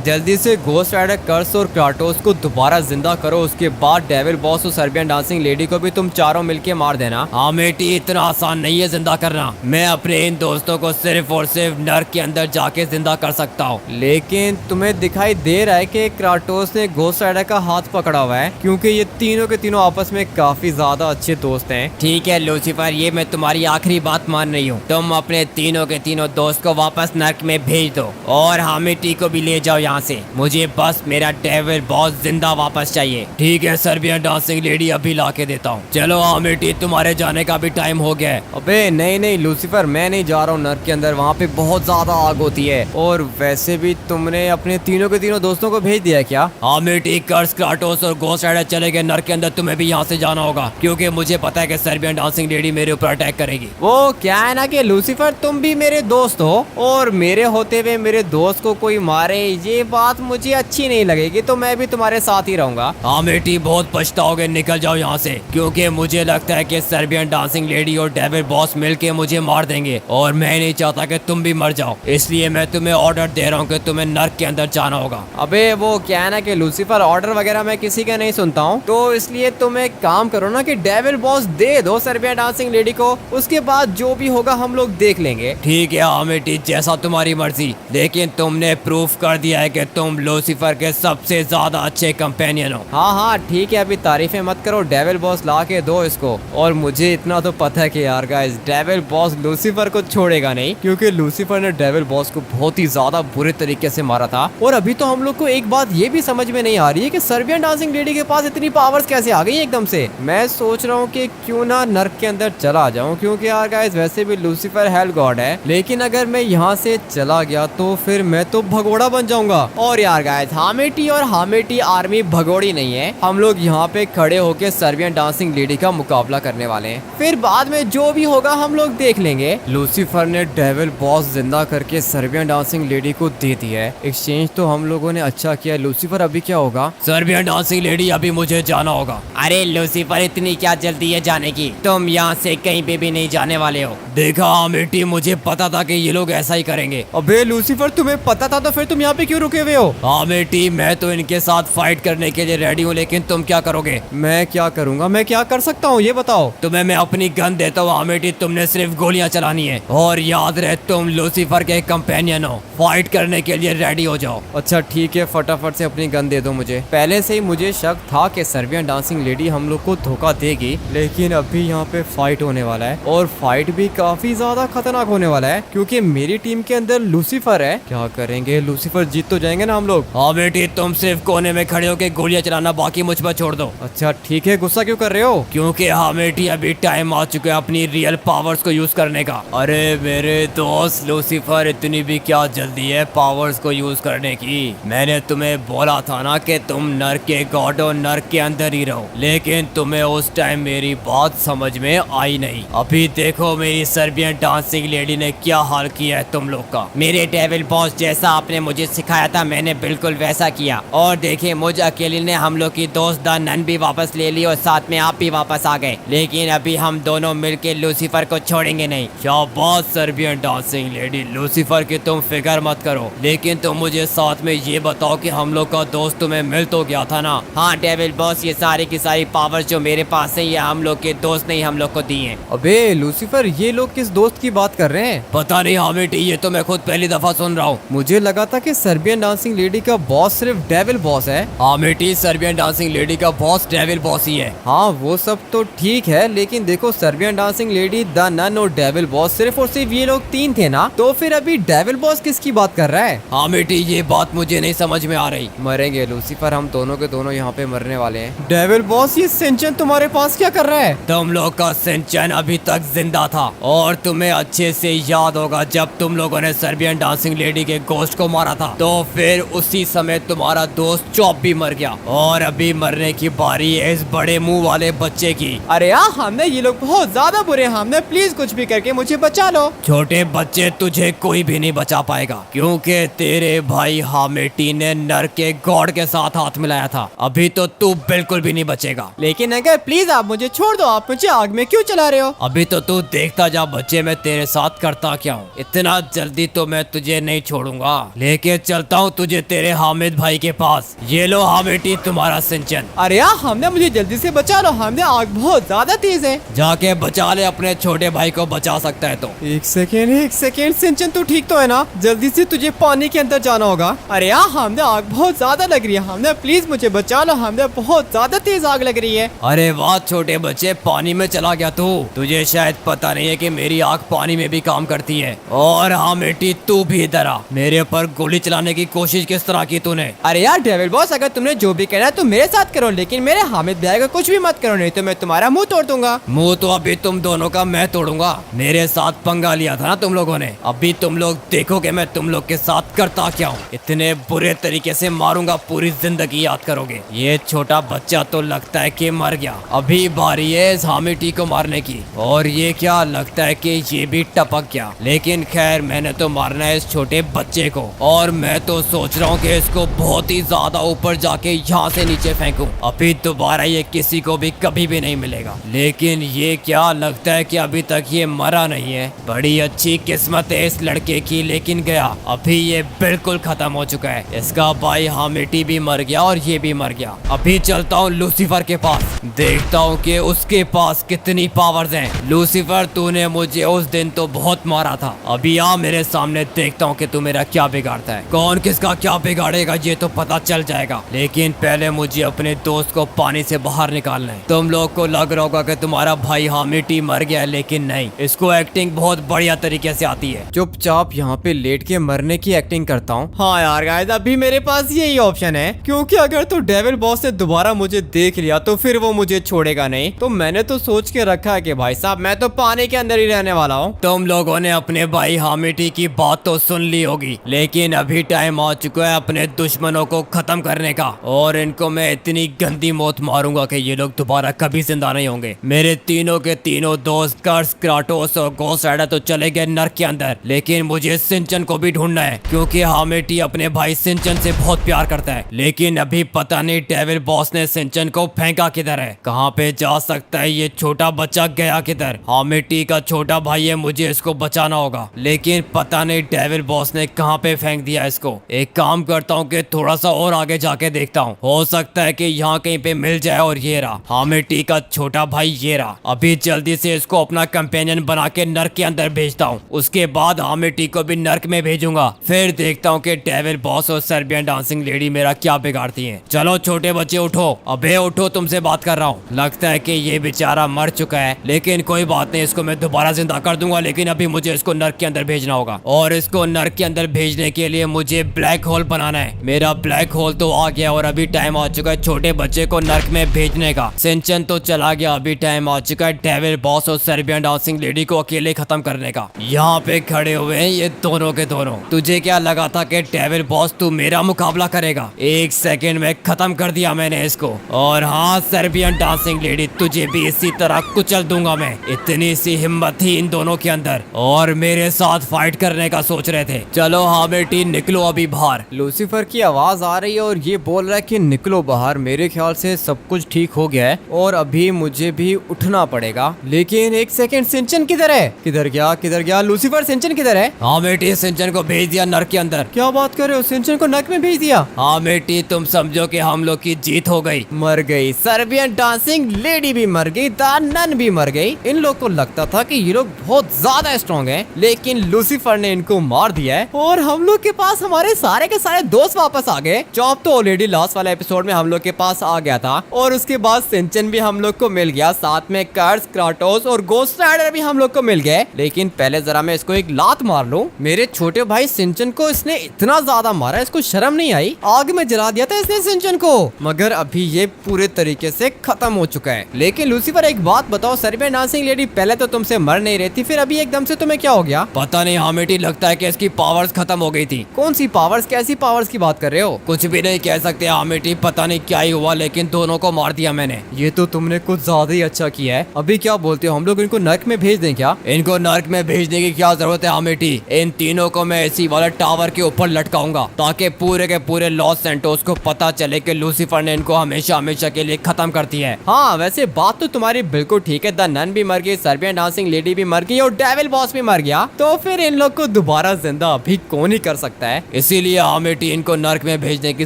जल्दी से घोस्ट राइडर कर्स और क्राटोस को दोबारा जिंदा करो, उसके बाद डेविल बॉस और सर्बियन डांसिंग लेडी को भी तुम चारों मिलके मार देना। हाँ बेटी, इतना आसान नहीं है जिंदा करना। मैं अपने इन दोस्तों को सिर्फ और सिर्फ नर्क के अंदर जाके जिंदा कर सकता हूँ। लेकिन तुम्हें दिखाई दे रहा है कि क्राटोस ने घोस्ट राइडर का हाथ पकड़ा हुआ है, क्योंकि ये तीनों के तीनों आपस में काफी ज्यादा अच्छे दोस्त हैं। ठीक है लूसीफर, ये मैं तुम्हारी आखिरी बात मान रही हूँ। तुम अपने तीनों के तीनों दोस्त को वापस नर्क में भेज दो, और हामिटी को भी ले जाओ यहाँ से। मुझे बस मेरा डेविल बॉस जिंदा वापस चाहिए। ठीक है सर्बियन डांसिंग लेडी, अभी ला के देता हूँ। चलो हामिटी, तुम्हारे जाने का भी टाइम हो गया है। अबे नहीं नहीं लूसीफर, मैं नहीं जा रहा हूँ नर्क के अंदर, वहाँ पे बहुत ज्यादा आग होती है। और वैसे भी तुमने अपने तीनों के तीनों दोस्तों को भेज दिया क्या? हामिटी, कर्स, क्राटोस और घोस्ट राइडर चले गए नर्क के अंदर, तुम्हें भी यहाँ से जाना होगा, क्योंकि मुझे पता है कि सर्बियन डांसिंग लेडी मेरे ऊपर अटैक करेगी। वो क्या है ना कि लूसीफर तुम भी मेरे दोस्त हो, और मेरे होते हुए मेरे दोस्त को कोई मारे, ये बात मुझे अच्छी नहीं लगेगी, तो मैं भी तुम्हारे साथ ही रहूंगा। हामिटी, बहुत पछताओगे, निकल जाओ यहाँ से, क्योंकि मुझे लगता है कि सर्बियन डांसिंग लेडी और डेविल बॉस मिलके मुझे मार देंगे, और मैं नहीं चाहता कि तुम भी मर जाओ। इसलिए मैं तुम्हें ऑर्डर दे रहा हूँ कि तुम्हें नर्क के अंदर जाना होगा। अबे वो क्या है ना कि लूसीफर, ऑर्डर वगैरह मैं किसी का नहीं सुनता हूँ, तो इसलिए तुम एक काम करो ना कि डेविल बॉस दे दो सर्बियन डांसिंग लेडी को, उसके बाद जो भी होगा हम लोग देख लेंगे। ठीक है हामिटी, जैसा तुम्हारी मर्जी, लेकिन तुमने प्रूफ कर दिया है कि तुम लूसीफर के सबसे ज्यादा अच्छे कंपेनियन हो। हाँ हाँ ठीक है, अभी तारीफें मत करो, डेविल बॉस ला के दो इसको। और मुझे इतना तो पता है कि यार गाइस, डेविल बॉस लूसीफर को छोड़ेगा नहीं, क्योंकि लूसीफर ने डेविल बॉस को बहुत ही ज्यादा बुरे तरीके से मारा था। और अभी तो हम लोग को एक बात ये भी समझ में नहीं आ रही है कि सर्बियन डांसिंग लेडी के पास इतनी पावर्स कैसे आ गई एकदम से। मैं सोच रहा हूँ कि क्यों ना नर्क के अंदर चला जाऊँ, क्योंकि यार गाइस वैसे भी लूसीफर हेल गॉड है, लेकिन अगर मैं यहाँ से चला गया तो फिर मैं तो भगोड़ा बन जाऊंगा। और यार गाइस, हामिटी और हामिटी आर्मी भगोड़ी नहीं है, हम लोग यहाँ पे खड़े होके सर्बियन डांसिंग लेडी का मुकाबला करने वाले हैं, फिर बाद में जो भी होगा हम लोग देख लेंगे। लूसीफर ने डेविल बॉस जिंदा करके सर्बियन डांसिंग लेडी को दे दिया है, एक्सचेंज तो हम लोगों ने अच्छा किया। लूसीफर अभी क्या होगा? सर्बियन डांसिंग लेडी, अभी मुझे जाना होगा। अरे लूसीफर, इतनी क्या जल्दी है जाने की? तुम यहाँ से कहीं पे भी नहीं जाने वाले हो। देखा हामिटी, मुझे पता था कि ये लोग ऐसा ही करेंगे। अबे लूसीफर, तुम्हें पता था तो फिर तुम यहाँ पे क्यों रुके हुए हो? हामिटी, मैं तो इनके साथ फाइट करने के लिए रेडी हूँ, लेकिन तुम क्या करोगे? मैं क्या करूँगा? मैं क्या कर सकता हूँ ये बताओ। तुम्हें मैं अपनी गन देता हूँ हामिटी, तुमने सिर्फ गोलियां चलानी है, और याद रहे तुम लूसीफर के कंपेनियन हो। फाइट करने के लिए रेडी हो जाओ। अच्छा ठीक है, फटाफट से अपनी गन दे दो मुझे। पहले से ही मुझे शक था कि सर्बियन डांसिंग लेडी हम लोग को धोखा देगी, लेकिन अभी यहाँ पे फाइट होने वाला है, और फाइट भी काफी ज्यादा खतरनाक होने वाला है, क्योंकि मेरी टीम के अंदर लूसीफर है। क्या करेंगे? लूसीफर जीत तो जाएंगे ना हम लोग? हाँ बेटी, तुम सिर्फ कोने में खड़े होकर गोलियां चलाना, बाकी मुझ पर छोड़ दो। अच्छा ठीक है, गुस्सा क्यों कर रहे हो? क्योंकि हाँ बेटी, अभी टाइम आ चुका है अपनी रियल पावर्स को यूज करने का। अरे मेरे दोस्त लूसीफर, इतनी भी क्या जल्दी है पावर्स को यूज करने की? मैंने तुम्हें बोला था ना कि तुम नर्क के गॉड और नर्क के अंदर ही रहो, लेकिन तुम्हें उस टाइम मेरी बात समझ में आई नहीं। अभी देखो मेरी सर्बियन डांसिंग लेडी ने क्या हाल किया है तुम लोग का। मेरे डेविल बॉस, जैसा आपने मुझे सिखाया था मैंने बिल्कुल वैसा किया, और देखिए मुझ अकेले ने हम लोग की दोस्त द नन भी वापस ले ली, और साथ में आप भी वापस आ गए, लेकिन अभी हम दोनों मिलके लूसीफर को छोड़ेंगे नहीं। क्या बात सर्बियन डांसिंग लेडी, लूसीफर की तुम फिक्र मत करो, लेकिन तुम मुझे साथ में ये बताओ कि हम लोग का दोस्त तुम्हें मिल तो गया था ना? हाँ डेविल बॉस, ये सारी की सारी पावर्स जो मेरे पास है ये हम लोग के दोस्त ने ही हम लोग को दी हैं। अबे लूसीफर, ये लोग किस दोस्त की बात कर रहे हैं? पता नहीं हाँ बेटी, ये तो मैं खुद पहली दफा सुन रहा हूँ। मुझे लगा था कि सर्बियन डांसिंग लेडी का बॉस सिर्फ डेविल बॉस है। हाँ बेटी, सर्बियन डांसिंग लेडी का बॉस डेविल बॉस ही है। हाँ वो सब तो ठीक है, लेकिन लेकिन देखो Serbian dancing lady, the nun और डेविल बॉस सिर्फ और सिर्फ ये लोग 3 थे ना, तो फिर अभी डेविल बॉस किसकी बात कर रहा है? हाँ बेटी, ये बात मुझे नहीं समझ में आ रही। मरेंगे लूसीफर, हम दोनों के दोनों यहाँ पे मरने वाले हैं। डेविल बॉस, ये सिंचन तुम्हारे पास क्या कर रहा है? तुम लोग का सिंचन अभी तक जिंदा था और तुम्हें अच्छे से याद होगा जब तुम लोगों ने सर्बियन डांसिंग लेडी के गोश्त को मारा था, तो फिर उसी समय तुम्हारा दोस्त चॉप भी मर गया और अभी मरने की बारी है इस बड़े मुंह वाले बच्चे की। अरे यार, हमने ये लोग बहुत ज्यादा बुरे हैं, हमने प्लीज कुछ भी करके मुझे बचा लो। छोटे बच्चे, तुझे कोई भी नहीं बचा पाएगा क्योंकि तेरे भाई हामेटी ने नर के गॉड के साथ हाथ मिलाया था। अभी तो तू बिल्कुल भी नहीं बचेगा। लेकिन अगर प्लीज आप मुझे छोड़ दो, आप मुझे आग में क्यों चला रहे हो? अभी तो तू देखता जा बच्चे, मैं तेरे साथ करता क्या हूँ। इतना जल्दी तो मैं तुझे नहीं छोड़ूंगा, लेके चलता हूँ तुझे तेरे हामिद भाई के पास। ये लो हामेटी, तुम्हारा सिंचन। अरे यार, हमने मुझे जल्दी से बचा लो, हमने आग बहुत ज्यादा तेज है। जाके बचा ले, अपने छोटे भाई को बचा सकता है तो। एक सेकेंड सिंचन, तू ठीक तो है ना? जल्दी से तुझे पानी के अंदर जाना होगा। अरे यार, हमने आग बहुत ज्यादा लग रही है, हमने प्लीज मुझे बचा लो, हमने बहुत ज्यादा तेज आग लग रही है। अरे वाह छोटे बच्चे, पानी में चला गया तू। तुझे शायद पता नहीं है कि मेरी आग पानी में भी काम करती है। और हाँ बेटी, तू भी इधर आ। मेरे ऊपर गोली चलाने की कोशिश किस तरह की तूने? अरे यार डेविल बॉस, अगर तुमने जो भी कहना है तुम मेरे साथ करो, लेकिन मेरे हामिद भाई को कुछ भी मत करो, नहीं तो मैं तुम्हारा मुंह तोड़ दूंगा। मुंह तो अभी तुम दोनों का मैं तोड़ूंगा। मेरे साथ पंगा लिया था ना तुम लोगों ने, अभी तुम लोग देखोगे मैं तुम लोग के साथ करता क्या हूँ। इतने बुरे तरीके से मारूंगा, पूरी जिंदगी याद करोगे। ये छोटा बच्चा तो लगता है कि मर गया। अभी बारी है इस हामिटी को मारने की। और ये क्या लगता है कि ये भी टपक गया, लेकिन खैर मैंने तो मारना है इस छोटे बच्चे को। और मैं तो सोच रहा हूँ कि इसको बहुत ही ज्यादा ऊपर जाके यहाँ से नीचे फेंकूं। अभी दोबारा ये किसी को भी कभी भी नहीं मिलेगा। लेकिन ये क्या लगता है कि अभी तक ये मरा नहीं है। बड़ी अच्छी किस्मत है इस लड़के की, लेकिन गया। अभी ये बिल्कुल खत्म हो चुका है। इसका भाई हामिटी भी मर गया और ये भी मर गया। अभी चलता हूँ लूसीफर के पास, देखता हूँ कि उसके पास कितनी पावर्स हैं। लूसीफर, तूने मुझे उस दिन तो बहुत मारा था, अभी आ मेरे सामने, देखता हूँ कि तू मेरा क्या बिगाड़ता है। कौन किसका क्या बिगाड़ेगा ये तो पता चल जाएगा, लेकिन पहले मुझे अपने दोस्त को पानी से बाहर निकालना है। तुम लोग को लग रहा होगा कि तुम्हारा भाई हामिटी मर गया है, लेकिन नहीं, इसको एक्टिंग बहुत बढ़िया तरीके से आती है। चुपचाप यहाँ पे लेट के मरने की एक्टिंग करता हूँ। हाँ यार गाइस, अभी मेरे पास यही ऑप्शन है, क्योंकि अगर तो डेविल बॉस ने दोबारा मुझे देख लिया तो फिर वो मुझे छोड़ेगा नहीं। तो मैंने तो सोच के रखा है कि भाई साहब मैं तो पानी के अंदर ही रहने वाला हूँ। तुम लोगों ने अपने भाई हामिटी की बात तो सुन ली होगी, लेकिन अभी टाइम आ चुका है अपने दुश्मनों को खत्म करने का। और इनको मैं इतनी गंदी मौत मारूंगा कि ये लोग दोबारा कभी जिंदा नहीं होंगे। मेरे तीनों के तीनों दोस्त कर्स, क्राटोस और गोस्ट राइडर तो चले गए नर्क के अंदर, लेकिन मुझे सिंचन को भी ढूंढना है, क्योंकि हामिटी अपने भाई सिंचन से बहुत प्यार करता है। लेकिन अभी पता नहीं डेविल बॉस ने सिंचन को फेंका किधर है, कहाँ पे जा सकता है ये छोटा बच्चा, गया किधर? हामिटी का छोटा भाई है, मुझे इसको बचाना होगा, लेकिन पता नहीं डेविल बॉस ने कहाँ पे फेंक दिया इसको। एक काम करता हूँ कि थोड़ा सा और आगे जाके देखता हूँ, हो सकता है कि यहाँ कहीं पे मिल जाए। और ये रहा हामिटी का छोटा भाई, ये रहा। अभी जल्दी से इसको अपना कंपेनियन बना के नर्क के अंदर भेजता हूँ, उसके बाद हामिटी को भी नर्क में भेजूंगा। फिर देखता हूँ कि डेविल बॉस और सर्बियन डांसिंग लेडी मेरा क्या बिगाड़ती हैं। चलो छोटे बच्चे उठो, अबे उठो, तुमसे बात कर रहा हूँ। लगता है कि ये बेचारा मर चुका है, लेकिन कोई बात नहीं, इसको मैं दोबारा जिंदा कर दूंगा। लेकिन अभी मुझे इसको नर्क के अंदर भेजना होगा, और इसको नर्क के अंदर भेजने के लिए मुझे ब्लैक होल बनाना है। मेरा ब्लैक होल तो आ गया और अभी टाइम आ चुका है छोटे बच्चे को नर्क में भेजने का। सिंचन तो चला गया, अभी टाइम आ चुका है डेविल बॉस और सर्बियन डांसिंग लेडी को अकेले खत्म करने का। यहाँ पे खड़े हुए हैं ये दोनों के दोनों। तुझे क्या लगा था कि डेविल बॉस तू मेरा मुकाबला करेगा? एक सेकंड में खत्म कर दिया मैंने इसको। और हाँ सर्बियन डांसिंग लेडी, तुझे भी इसी तरह कुचल दूंगा मैं। इतनी सी हिम्मत थी इन दोनों के अंदर, और मेरे साथ फाइट करने का सोच रहे थे। चलो हामिटी निकलो अभी बाहर। लूसीफर की आवाज आ रही है और ये बोल रहा है कि निकलो बाहर। मेरे ख्याल से सब कुछ ठीक हो गया है और अभी मुझे भी उठना पड़ेगा। लेकिन एक सेकंड, सिंचन किधर है? किधर गया लूसीफर? सिंचन किधर है? हामिटी सिंचन को भेज दिया नर्क के अंदर। क्या बात कर रहे हो? सिंचन को नर्क में भेज दिया? हामिटी तुम समझो कि हम लोग की जीत हो गई। मर गई सर्बियन डांसिंग लेडी भी मर गई, द नन भी मर गई। इन लोग को लगता था कि ये लोग बहुत ज्यादा स्ट्रॉन्ग हैं, लेकिन लूसीफर ने इनको मार दिया है और हम लोग के पास हमारे सारे के सारे दोस्त वापस आ गए। चॉप तो ऑलरेडी लास्ट वाले एपिसोड में हम लोग के पास आ गया था, और उसके बाद सिंचन भी हम लोग को मिल गया, साथ साथ में कर्स, क्राटोस और गोस्ट राइडर भी हम लोग को मिल गए। लेकिन पहले जरा मैं इसको एक लात मार लूं। मेरे छोटे भाई सिंचन को इसने इतना ज्यादा मारा, इसको शर्म नहीं आई? आग में जला दिया था इसने सिंचन को, मगर अभी ये पूरे तरीके से खत्म हो चुका है। लेकिन लूसीफर एक बात बताओ, सर्बियन डांसिंग लेडी पहले तो तुमसे मर नहीं रही थी, फिर अभी एकदम से तुम्हें क्या हो गया? पता नहीं हामिटी, लगता है कि इसकी पावर्स खत्म हो गई थी। कौन सी पावर्स, कैसी पावर्स की बात कर रहे हो? कुछ भी नहीं कह सकते हामिटी, पता नहीं क्या ही हुआ, लेकिन दोनों को मार दिया मैंने। ये तो तुमने कुछ ज्यादा ही अच्छा किया है। अभी क्या बोलते हो, हम लोग इनको नर्क में भेज दें क्या? इनको नर्क में भेजने की क्या जरूरत है हामिटी? इन तीनों को मैं इसी वाले टावर के ऊपर लटकाऊंगा ताकि पूरे के पूरे लॉस सैंटोस को पता चले कि लूसीफर ने इनको हमेशा हमेशा के लिए खत्म कर दिया है। हाँ वैसे बात तो तुम्हारी बिल्कुल ठीक है। द नन भी मर गई, सर्बियन डांसिंग लेडी भी मर गई और डेविल बॉस भी मर गया, तो फिर इन लोग को दोबारा जिंदा अभी कौन ही कर सकता है? इसीलिए हामिटी इनको नर्क में भेजने की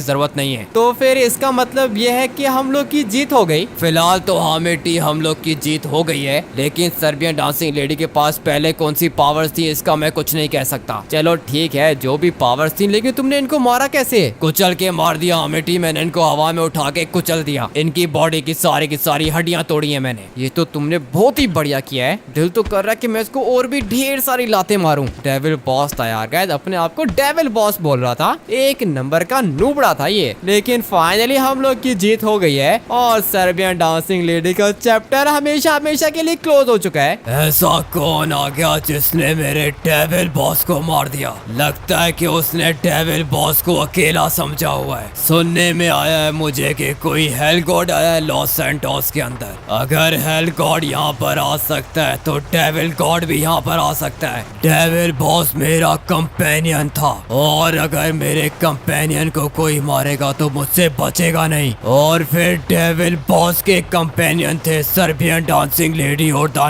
जरूरत नहीं है। तो फिर इसका मतलब ये है कि हम लोग की जीत हो गई। फिलहाल तो हामिटी हम लोग की जीत हो गई है, लेकिन सर्बियन डांसिंग लेडी के पास पहले कौन सी पावर्स थी इसका मैं कुछ नहीं कह सकता। चलो ठीक है, जो भी पावर्स थी, लेकिन तुमने इनको मारा कैसे? कुचल के मार दिया हामिटी, मैंने इनको हवा में उठा के कुचल दिया। इनकी बॉडी की सारी हड्डियां तोड़ी है मैंने। ये तो तुमने बहुत ही बढ़िया किया है। दिल तो कर रहा है कि मैं इसको और भी ढेर सारी लाते मारूं। डेविल बॉस था यार, गाइस अपने आप को डेविल बॉस बोल रहा था, एक नंबर का नूबड़ा था ये। लेकिन फाइनली हम लोग की जीत हो गई है और सर्बियन डांसिंग लेडी का चैप्टर हमेशा हमेशा के लिए क्लोज हो चुका है। ऐसा कौन आ गया जिसने मेरे डेविल बॉस को मार दिया? लगता है कि उसने डेविल बॉस को अकेला समझा हुआ है। सुनने में आया है मुझे कि कोई हेल गॉड आया है लॉस सैंटोस के अंदर। अगर हेल गॉड यहाँ पर आ सकता है तो डेविल गॉड भी यहाँ पर आ सकता है। डेविल बॉस मेरा कंपेनियन था और अगर मेरे कंपेनियन को कोई मारेगा तो मुझसे बचेगा नहीं। और फिर डेविल बॉस के कंपेनियन थे सर्बियन डांसिंग लेडी और द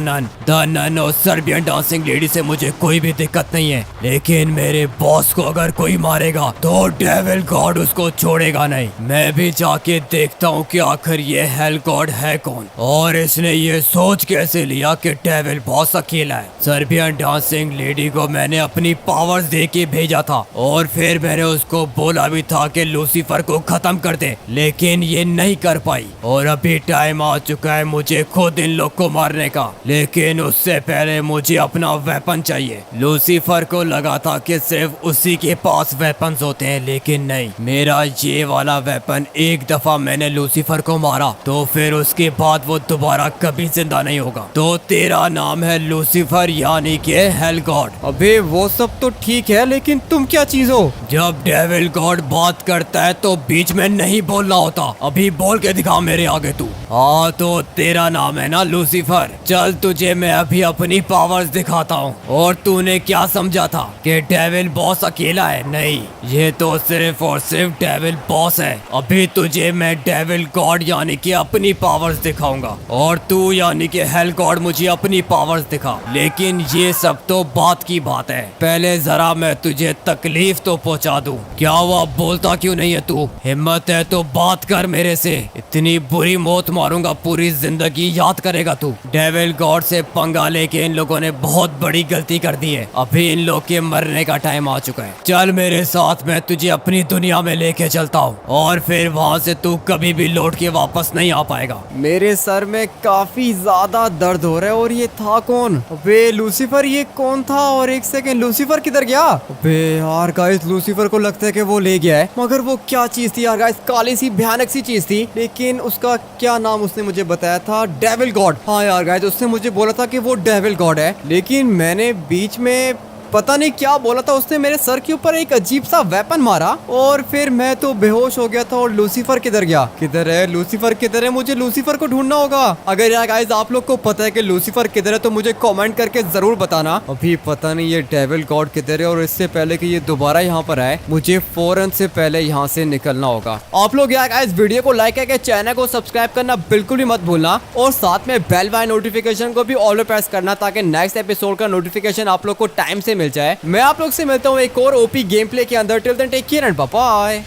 नन और सर्बियन डांसिंग लेडी से मुझे कोई भी दिक्कत नहीं है, लेकिन मेरे बॉस को अगर कोई मारेगा तो डेविल गॉड उसको छोड़ेगा नहीं। मैं भी जाके देखता हूँ कि आखिर ये हेल गॉड है कौन और इसने ये सोच कैसे लिया कि डेविल बॉस अकेला है। सर्बियन डांसिंग लेडी को मैंने अपनी पावर्स दे के भेजा था और फिर मैंने उसको बोला भी था कि लूसीफर को खत्म कर दे, लेकिन ये नहीं कर पाई। और अभी टाइम आ चुका है मुझे खुद इन लोग को मारने का, लेकिन उससे पहले मुझे अपना वेपन चाहिए। लूसीफर को लगा था कि सिर्फ उसी के पास वेपन्स होते हैं, लेकिन नहीं, मेरा ये वाला वेपन एक दफा मैंने लूसीफर को मारा तो फिर उसके बाद वो दोबारा कभी जिंदा नहीं होगा। तो तेरा नाम है लूसीफर यानी कि हेल गॉड। अबे वो सब तो ठीक है, लेकिन तुम क्या चीज हो? जब डेविल गॉड बात करता है तो बीच में नहीं बोलना होता। अभी बोल के दिखा मेरे आगे तू। हाँ तो तेरा नाम है ना लूसीफर। चल तुझे मैं अभी अपनी पावर्स दिखाता हूँ। और तूने क्या समझा था कि डेविल बॉस अकेला है? नहीं, ये तो सिर्फ और सिर्फ डेविल बॉस है। अभी तुझे मैं डेविल गॉड यानी कि अपनी पावर्स दिखाऊंगा और तू यानी कि हेल गॉड मुझे अपनी पावर्स दिखा। लेकिन ये सब तो बात की बात है, पहले जरा मैं तुझे तकलीफ तो पहुंचा दूं। क्या हुआ, बोलता क्यों नहीं है तू? हिम्मत है तो बात कर मेरे से। इतनी बुरी मौत मारूंगा पूरी जिंदगी याद करेगा तू। डेविल गॉड से पंगा लेके इन लोगों ने बहुत बड़ी गलती कर दी है। अभी इन लोग के मरने का टाइम आ चुका है। चल मेरे साथ, मैं तुझे अपनी दुनिया में लेके चलता हूँ और फिर वहाँ से तू कभी भी लौट के वापस नहीं आ पाएगा। मेरे सर में काफी ज्यादा दर्द हो रहा है। और ये था कौन? अबे लूसीफर, ये कौन था? और एक सेकंड, लूसीफर किधर गया? अबे यार गाइस, लूसीफर को लगता है कि वो ले गया है, मगर वो क्या चीज थी यार गाइस? काली सी भयानक सी चीज थी, लेकिन उसका क्या नाम उसने मुझे बताया था? Devil God. हाँ यार गाइस, उसने मुझे बोला था कि वो डेविल गॉड है, लेकिन मैंने बीच में पता नहीं क्या बोला था, उसने मेरे सर के ऊपर एक अजीब सा वेपन मारा और फिर मैं तो बेहोश हो गया था। और लूसीफर किधर गया? किधर है लूसीफर? किधर है? मुझे लूसीफर को ढूंढना होगा। अगर यार गाइस आप लोग को पता है कि लूसीफर किधर है तो मुझे कमेंट करके जरूर बताना। अभी पता नहीं ये डेविल गॉड किधर है, और इससे पहले कि ये दोबारा यहाँ पर आए मुझे फौरन से पहले यहाँ से निकलना होगा। आप लोग यार गाइस वीडियो को लाइक करके चैनल को सब्सक्राइब करना बिल्कुल भी मत भूलना और साथ में बेल वाले नोटिफिकेशन को भी ऑल पे प्रेस करना ताकि नेक्स्ट एपिसोड का नोटिफिकेशन आप लोग को टाइम से मिल जाए। मैं आप लोग से मिलता हूँ एक और ओपी गेम प्ले के अंदर। Till then take care and bye bye.